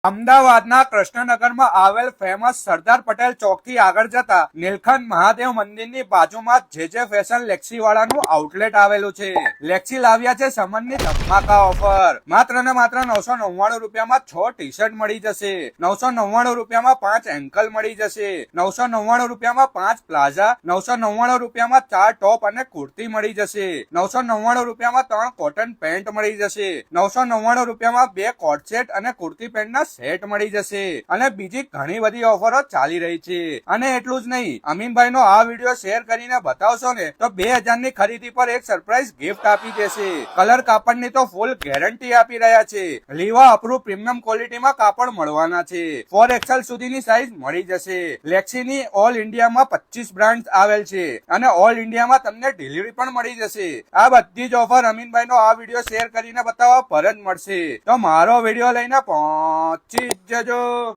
અમદાવાદના કૃષ્ણનગરમાં આવેલ ફેમસ સરદાર પટેલ ચોકથી આગળ જતા નીલકંઠ મહાદેવ મંદિરની બાજુમાં જે ફેશન લેક્સી વાળાનું આઉટલેટ આવેલું છે. લેક્સી લાવ્યા છે સમનની ધમાકા ઓફર. માત્ર ને માત્ર 999 રૂપિયામાં 6 ટી શર્ટ મળી જશે. 999 રૂપિયામાં 5 એન્કલ મળી જશે. 999 રૂપિયામાં 5 પ્લાઝા. 999 રૂપિયામાં 4 ટોપ અને કુર્તી મળી જશે. 999 રૂપિયામાં 3 કોટન પેન્ટ મળી જશે. 999 રૂપિયામાં 2 કોટ સેટ અને કુર્તી પેન્ટના સેટ મળી જશે અને બીજી ઘણી બધી ઓફરો ચાલી રહી છે. અને એટલું જ નહીં, અમીનભાઈ નો આ વિડીયો શેર કરીને બતાવશો ને તો 2000 ની ખરીદી પર એક સરપ્રાઈઝ ગિફ્ટ આપી દેશે. કલર કાપડની તો ફૂલ ગેરંટી આપી રહ્યા છે. લીવા અપ્રૂવ પ્રીમિયમ ક્વોલિટીમાં કાપડ મળવાના છે. 4XL સુધીની સાઈઝ મળી જશે. લેક્સીની ઓલ ઇન્ડિયામાં 25 બ્રાન્ડ આવેલ છે અને ઓલ ઇન્ડિયામાં તમને ડિલિવરી પણ મળી જશે. આ બધી જ ઓફર અમીનભાઈ નો આ વિડીયો શેર કરીને બતાવવા પર જ મળશે. તો મારો વિડીયો લઈને પહોંચી જજો.